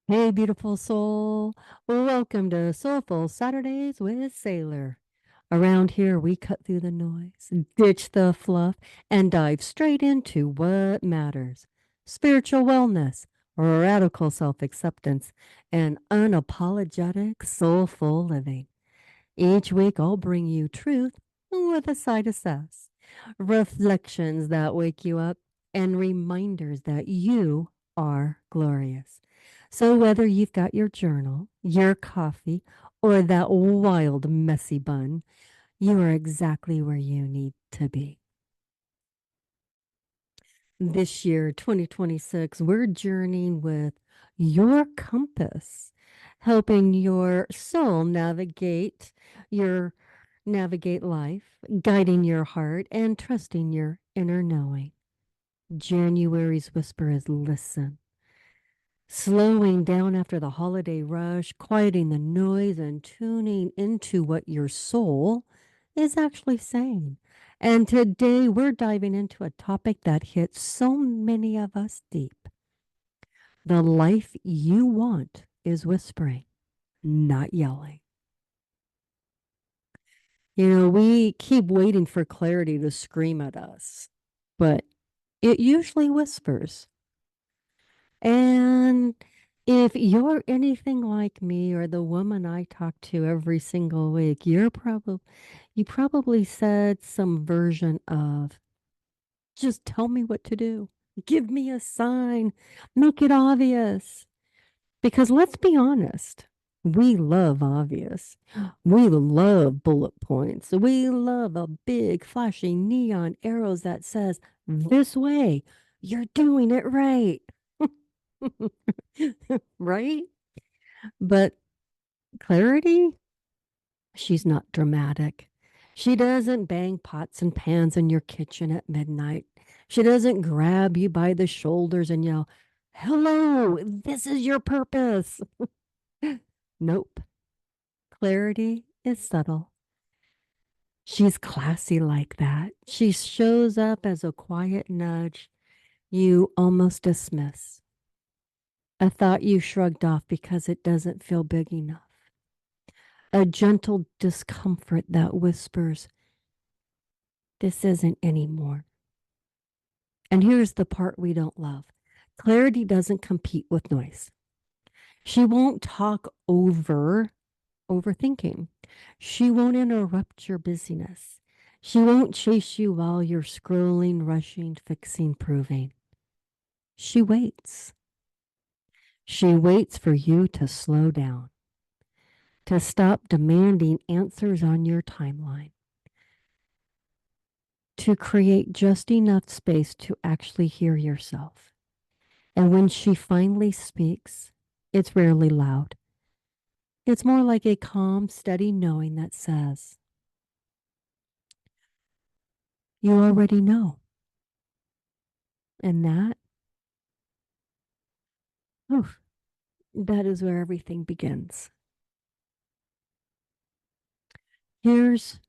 Hey, beautiful soul. Welcome to Soulful Saturdays with Saylor. Around here, we cut through the noise, ditch the fluff, and dive straight into what matters: spiritual wellness, radical self acceptance, and unapologetic soulful living. Each week, I'll bring you truth with a side of sass, reflections that wake you up, and reminders that you are glorious. So, whether you've got your journal, your coffee, or that wild, messy bun, you are exactly where you need to be. This year, 2026, we're journeying with your compass, helping your soul your navigate life, guiding your heart and trusting your inner knowing. January's whisper is listen. Slowing down after the holiday rush, quieting the noise, and tuning into what your soul is actually saying. And today we're diving into a topic that hits so many of us deep. The life you want is whispering, not yelling. We keep waiting for clarity to scream at us, but it usually whispers. And if you're anything like me or the woman I talk to every single week, you probably said some version of just tell me what to do. Give me a sign. Make it obvious. Because let's be honest, we love obvious. We love bullet points. We love a big flashing neon arrows that says this way. You're doing it right. Right? But clarity, she's not dramatic. She doesn't bang pots and pans in your kitchen at midnight. She doesn't grab you by the shoulders and yell, "Hello, this is your purpose." Nope. Clarity is subtle. She's classy like that. She shows up as a quiet nudge you almost dismiss, a thought you shrugged off because it doesn't feel big enough, a gentle discomfort that whispers, this isn't anymore. And here's the part we don't love: clarity doesn't compete with noise. She won't talk over overthinking. She won't interrupt your busyness. She won't chase you while you're scrolling, rushing, fixing, proving. She waits. She waits for you to slow down, to stop demanding answers on your timeline, to create just enough space to actually hear yourself. And when she finally speaks, it's rarely loud. It's more like a calm, steady knowing that says, you already know. And oof, that is where everything begins. Here's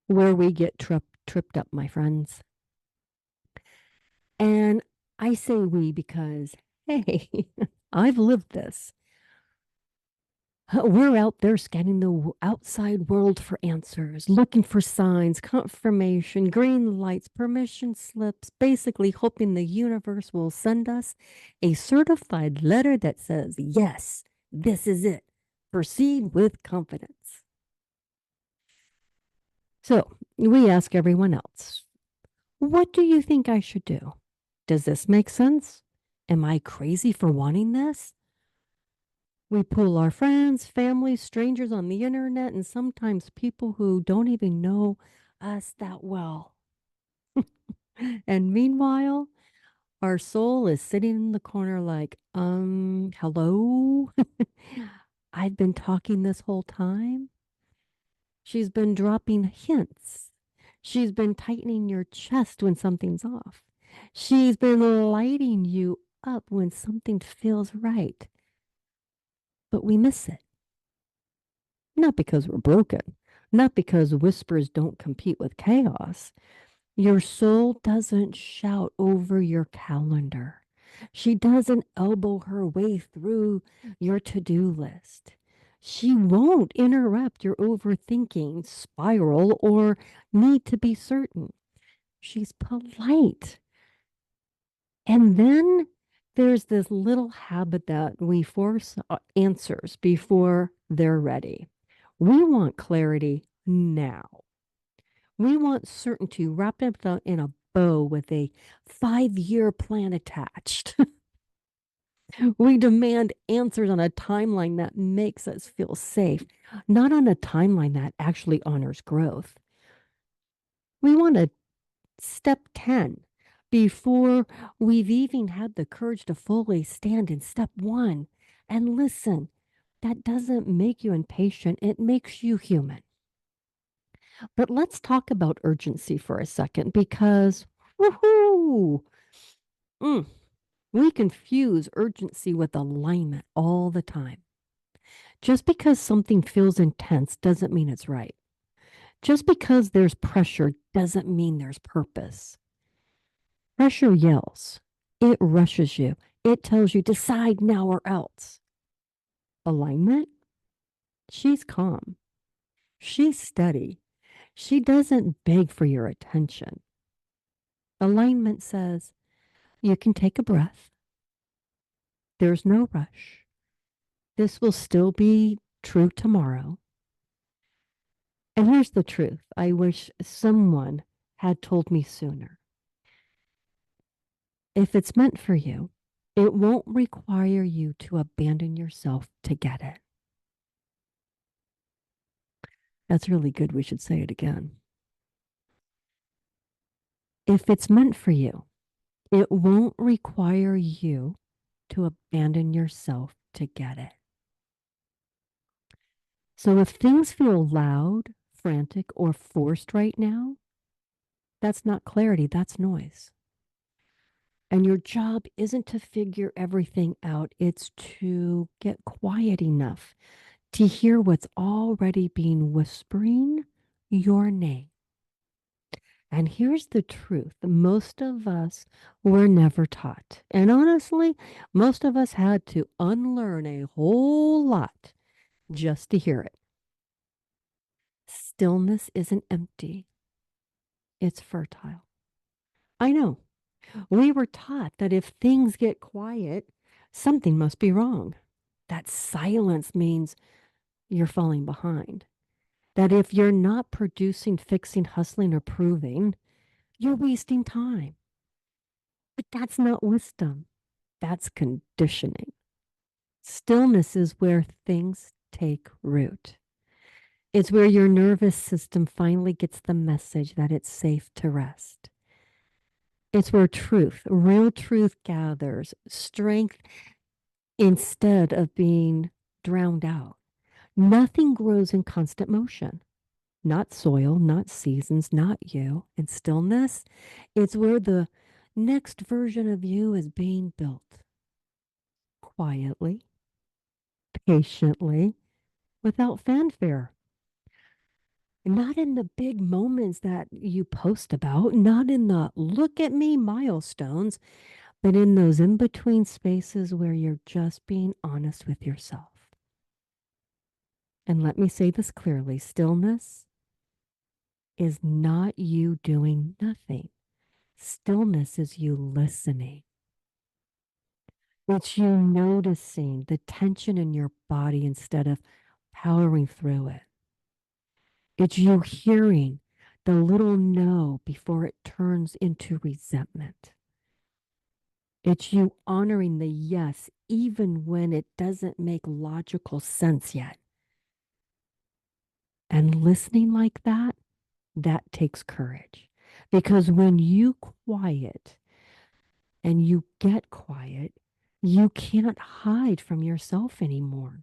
where we get tripped up, my friends. And I say we because, hey, I've lived this. We're out there scanning the outside world for answers, looking for signs, confirmation, green lights, permission slips, basically hoping the universe will send us a certified letter that says, yes, this is it. Proceed with confidence. So we ask everyone else, what do you think I should do? Does this make sense? Am I crazy for wanting this? We pull our friends, family, strangers on the internet, and sometimes people who don't even know us that well. And meanwhile, our soul is sitting in the corner like, hello? I've been talking this whole time. She's been dropping hints. She's been tightening your chest when something's off. She's been lighting you up when something feels right. But we miss it. Not because we're broken, not because whispers don't compete with chaos. Your soul doesn't shout over your calendar. She doesn't elbow her way through your to do list. She won't interrupt your overthinking spiral or need to be certain. She's polite. And then there's this little habit that we force answers before they're ready. We want clarity now. We want certainty wrapped up in a bow with a 5-year plan attached. We demand answers on a timeline that makes us feel safe, not on a timeline that actually honors growth. We want a step 10 before we've even had the courage to fully stand in step 1. And listen, that doesn't make you impatient, it makes you human. But let's talk about urgency for a second because, woohoo, mm, we confuse urgency with alignment all the time. Just because something feels intense doesn't mean it's right. Just because there's pressure doesn't mean there's purpose. Pressure yells. It rushes you. It tells you decide now or else. Alignment? She's calm. She's steady. She doesn't beg for your attention. Alignment says you can take a breath. There's no rush. This will still be true tomorrow. And here's the truth I wish someone had told me sooner. If it's meant for you, it won't require you to abandon yourself to get it. That's really good. We should say it again. If it's meant for you, it won't require you to abandon yourself to get it. So if things feel loud, frantic, or forced right now, that's not clarity, that's noise. And your job isn't to figure everything out, it's to get quiet enough to hear what's already being whispering your name. And here's the truth most of us were never taught. And honestly, most of us had to unlearn a whole lot just to hear it. Stillness isn't empty, it's fertile. I know. We were taught that if things get quiet, something must be wrong. That silence means you're falling behind. That if you're not producing, fixing, hustling, or proving, you're wasting time. But that's not wisdom. That's conditioning. Stillness is where things take root. It's where your nervous system finally gets the message that it's safe to rest. It's where truth, real truth gathers strength instead of being drowned out. Nothing grows in constant motion. Not soil, not seasons, not you. In stillness, it's where the next version of you is being built quietly, patiently, without fanfare. Not in the big moments that you post about, not in the look at me milestones, but in those in between spaces where you're just being honest with yourself. And let me say this clearly stillness is not you doing nothing, stillness is you listening. It's you noticing the tension in your body instead of powering through it. It's you hearing the little no before it turns into resentment. It's you honoring the yes, even when it doesn't make logical sense yet. And listening like that, that takes courage. Because when you quiet and you get quiet, you can't hide from yourself anymore.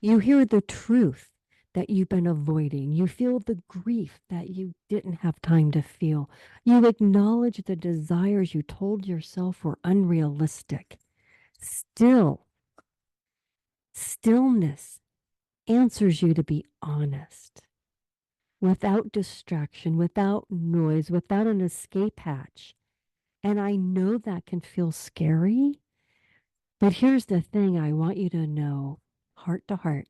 You hear the truth that you've been avoiding. You feel the grief that you didn't have time to feel. You acknowledge the desires you told yourself were unrealistic. Stillness answers you to be honest, without distraction, without noise, without an escape hatch. And I know that can feel scary, but here's the thing I want you to know, heart to heart.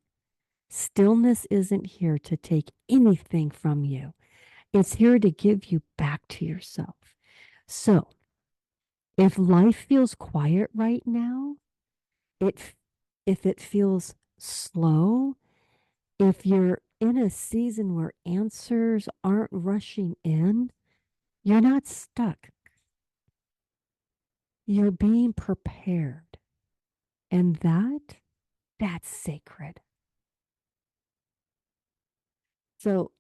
Stillness isn't here to take anything from you. It's here to give you back to yourself. So, if life feels quiet right now, it if it feels slow, if you're in a season where answers aren't rushing in, you're not stuck. You're being prepared. And that's sacred. So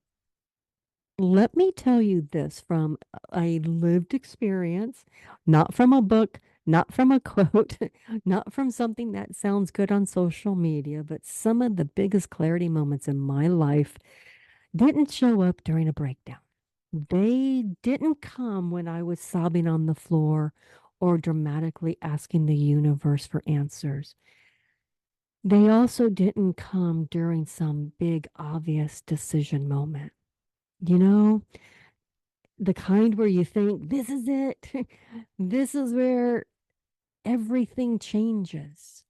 let me tell you this from a lived experience, not from a book, not from a quote, not from something that sounds good on social media, but some of the biggest clarity moments in my life didn't show up during a breakdown. They didn't come when I was sobbing on the floor or dramatically asking the universe for answers. They also didn't come during some big, obvious decision moment. You know, the kind where you think, this is it. This is where everything changes.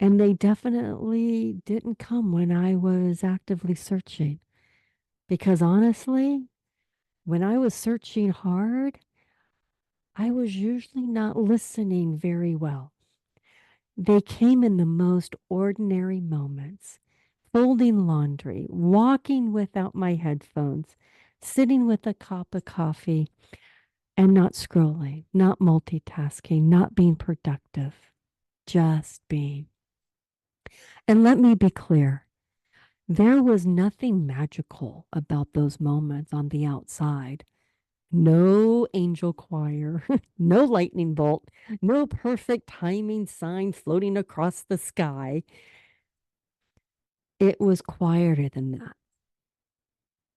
And they definitely didn't come when I was actively searching. Because honestly, when I was searching hard, I was usually not listening very well. They came in the most ordinary moments, folding laundry, walking without my headphones, sitting with a cup of coffee, and not scrolling, not multitasking, not being productive, just being. And let me be clear, there was nothing magical about those moments on the outside. No angel choir, no lightning bolt, no perfect timing sign floating across the sky. It was quieter than that.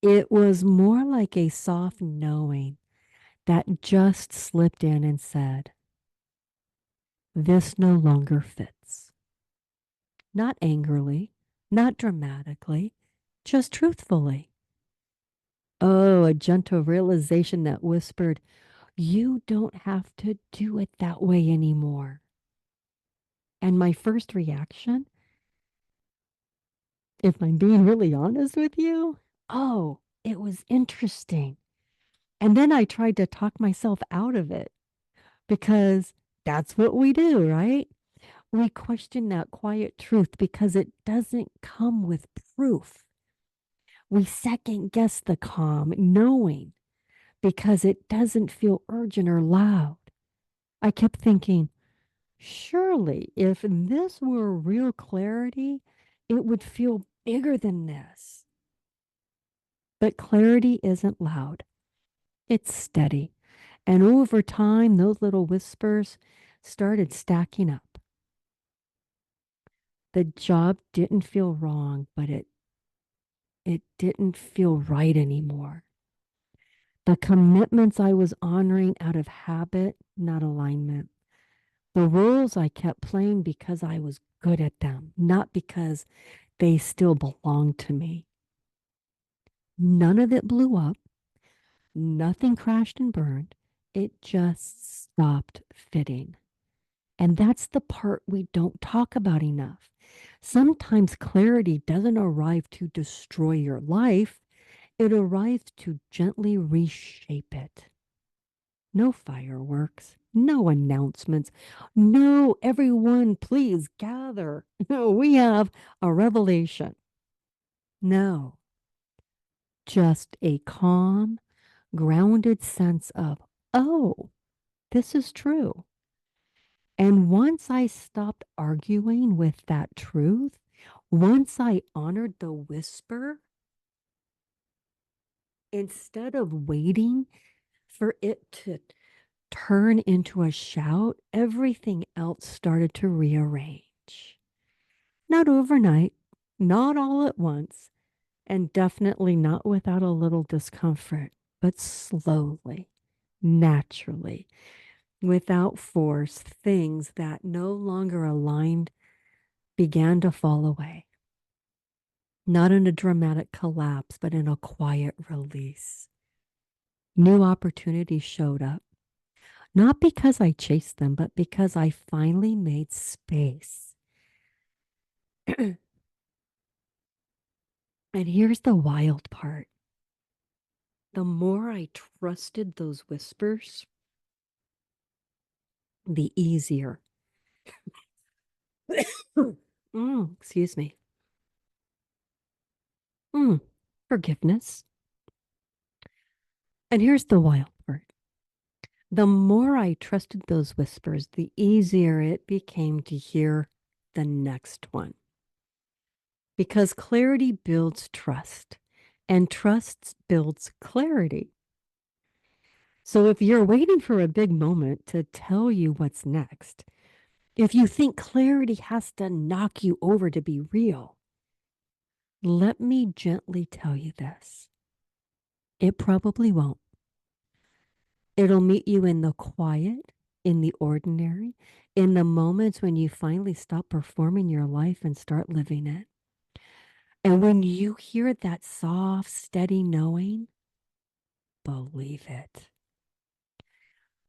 It was more like a soft knowing that just slipped in and said, this no longer fits. Not angrily, not dramatically, just truthfully. Oh, a gentle realization that whispered, you don't have to do it that way anymore. And my first reaction, if I'm being really honest with you, oh, it was interesting. And then I tried to talk myself out of it because that's what we do, right? We question that quiet truth because it doesn't come with proof. We second guess the calm, knowing because it doesn't feel urgent or loud. I kept thinking, surely if this were real clarity, it would feel bigger than this. But clarity isn't loud, it's steady. And over time, those little whispers started stacking up. The job didn't feel wrong, but it didn't feel right anymore. The commitments I was honoring out of habit, not alignment. The roles I kept playing because I was good at them, not because they still belonged to me. None of it blew up. Nothing crashed and burned. It just stopped fitting. And that's the part we don't talk about enough. Sometimes clarity doesn't arrive to destroy your life, it arrives to gently reshape it. No fireworks, no announcements, no, everyone, please gather. No, we have a revelation. No, just a calm, grounded sense of, oh, this is true. And once I stopped arguing with that truth, once I honored the whisper, instead of waiting for it to turn into a shout, everything else started to rearrange. Not overnight, not all at once, and definitely not without a little discomfort, but slowly, naturally, without force, things that no longer aligned began to fall away. Not in a dramatic collapse, but in a quiet release. New opportunities showed up. Not because I chased them, but because I finally made space. And here's the wild part. The more I trusted those whispers, the easier. Excuse me. Mm, forgiveness. And here's the wild part. The more I trusted those whispers, the easier it became to hear the next one. Because clarity builds trust, and trust builds clarity. So if you're waiting for a big moment to tell you what's next, if you think clarity has to knock you over to be real, let me gently tell you this. It probably won't. It'll meet you in the quiet, in the ordinary, in the moments when you finally stop performing your life and start living it. And when you hear that soft, steady knowing, believe it.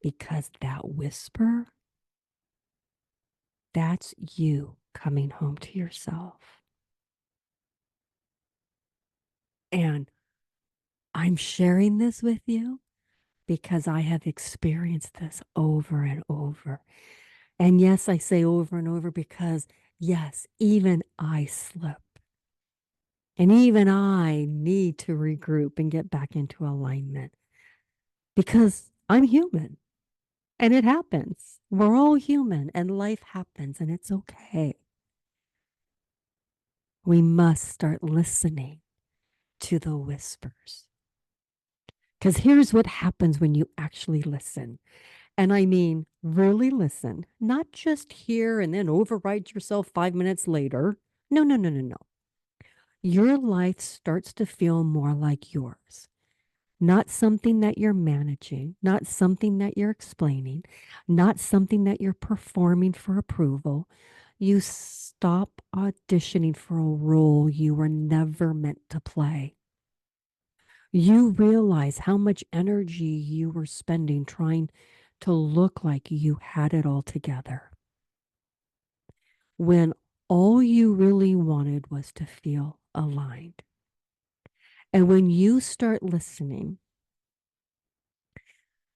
Because that whisper, that's you coming home to yourself. And I'm sharing this with you because I have experienced this over and over. And yes, I say over and over because, yes, even I slip. And even I need to regroup and get back into alignment because I'm human and it happens. We're all human and life happens and it's okay. We must start listening to the whispers. Because here's what happens when you actually listen. And I mean, really listen, not just hear and then override yourself 5 minutes later. No, no, no, no, no. Your life starts to feel more like yours, not something that you're managing, not something that you're explaining, not something that you're performing for approval. You stop auditioning for a role you were never meant to play. You realize how much energy you were spending trying to look like you had it all together when all you really wanted was to feel aligned. And when you start listening,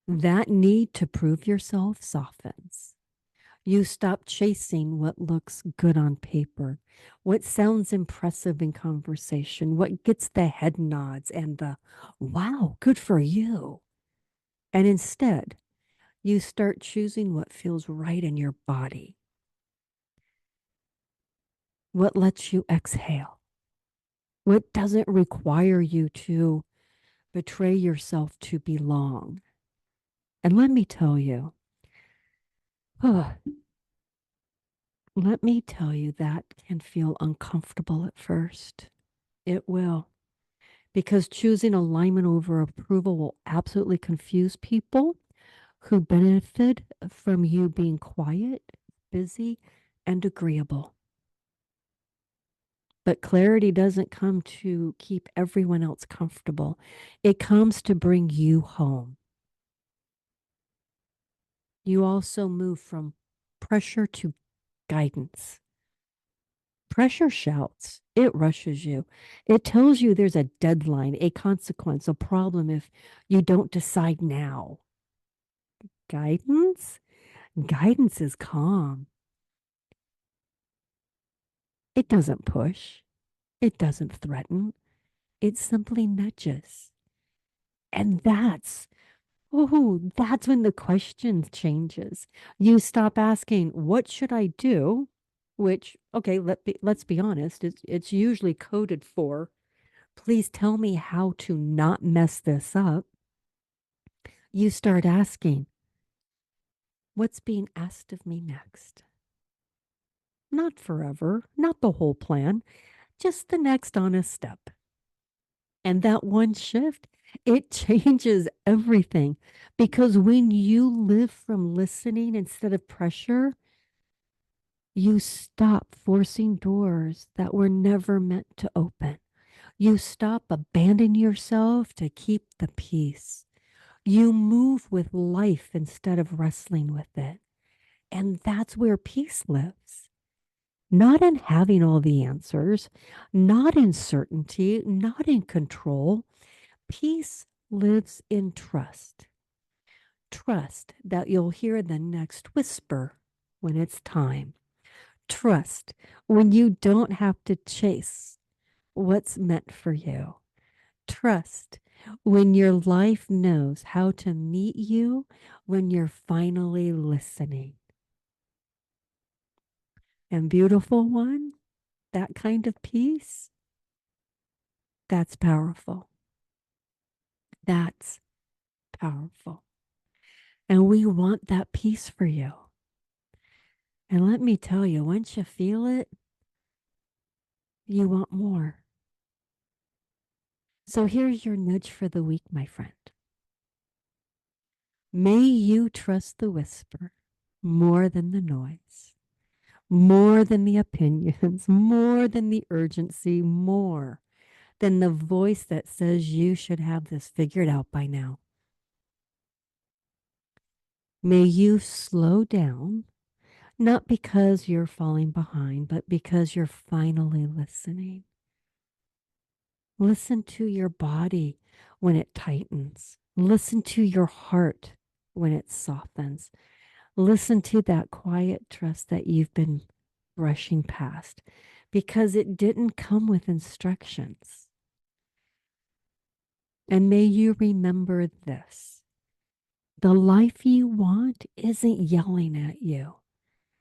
that need to prove yourself softens. You stop chasing what looks good on paper, what sounds impressive in conversation, what gets the head nods and the wow, good for you. And instead, you start choosing what feels right in your body, what lets you exhale, what doesn't require you to betray yourself to belong. And let me tell you, let me tell you that can feel uncomfortable at first. It will. Because choosing alignment over approval will absolutely confuse people who benefit from you being quiet, busy, and agreeable. But clarity doesn't come to keep everyone else comfortable. It comes to bring you home. You also move from pressure to guidance. Pressure shouts, it rushes you. It tells you there's a deadline, a consequence, a problem if you don't decide now. Guidance? Guidance is calm. It doesn't push, it doesn't threaten, it simply nudges. And that's when the question changes. You stop asking, what should I do? Which, okay, let's be honest, it's usually coded for, please tell me how to not mess this up. You start asking, what's being asked of me next? Not forever, not the whole plan, just the next honest step. And that one shift, it changes everything because when you live from listening instead of pressure, you stop forcing doors that were never meant to open. You stop abandoning yourself to keep the peace. You move with life instead of wrestling with it. And that's where peace lives. Not in having all the answers, not in certainty, not in control. Peace lives in trust. Trust that you'll hear the next whisper when it's time. Trust when you don't have to chase what's meant for you. Trust when your life knows how to meet you when you're finally listening. And beautiful one, that kind of peace, that's powerful. That's powerful. And we want that peace for you. And let me tell you, once you feel it, you want more. So here's your nudge for the week, my friend. May you trust the whisper more than the noise, more than the opinions, more than the urgency, more than the voice that says you should have this figured out by now. May you slow down, not because you're falling behind, but because you're finally listening. Listen to your body when it tightens. Listen to your heart when it softens. Listen to that quiet trust that you've been brushing past because it didn't come with instructions. And may you remember this. The life you want isn't yelling at you.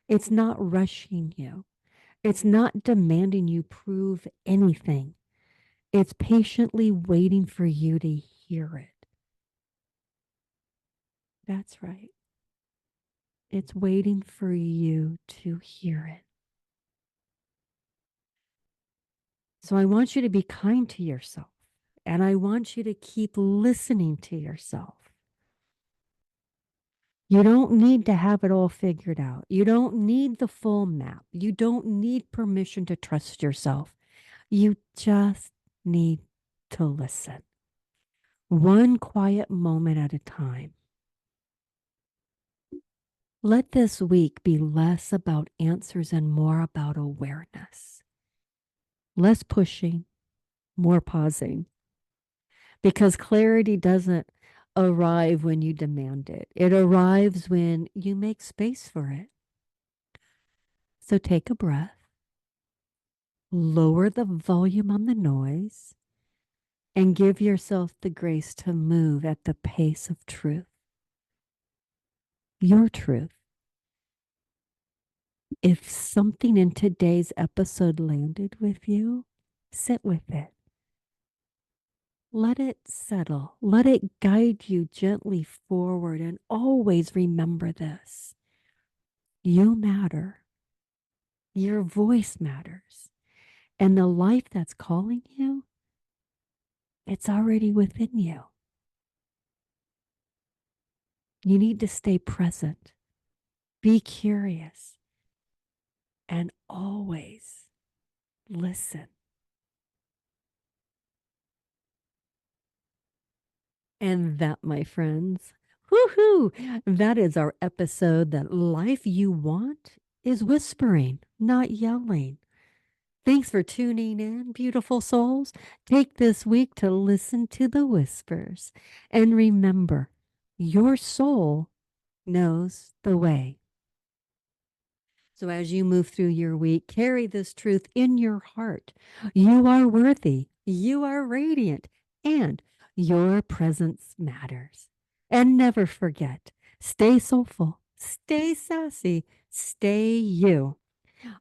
It's not rushing you. It's not demanding you prove anything. It's patiently waiting for you to hear it. That's right. It's waiting for you to hear it. So I want you to be kind to yourself, and I want you to keep listening to yourself. You don't need to have it all figured out. You don't need the full map. You don't need permission to trust yourself. You just need to listen. One quiet moment at a time. Let this week be less about answers and more about awareness. Less pushing, more pausing. Because clarity doesn't arrive when you demand it, it arrives when you make space for it. So take a breath, lower the volume on the noise, and give yourself the grace to move at the pace of truth. Your truth. If something in today's episode landed with you, sit with it. Let it settle. Let it guide you gently forward. And always remember this. You matter. Your voice matters. And the life that's calling you, it's already within you. You need to stay present. Be curious. And always listen. And that, my friends, woohoo! That is our episode that life you want is whispering, not yelling. Thanks for tuning in, beautiful souls. Take this week to listen to the whispers. And remember, your soul knows the way. So as you move through your week, carry this truth in your heart. You are worthy, you are radiant, and your presence matters. And never forget, stay soulful, stay sassy, stay you.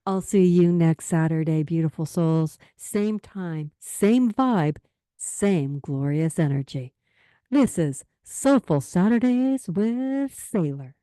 I'll see you next Saturday, beautiful souls. Same time, same vibe, same glorious energy. This is Soulful Saturdays with Saylor.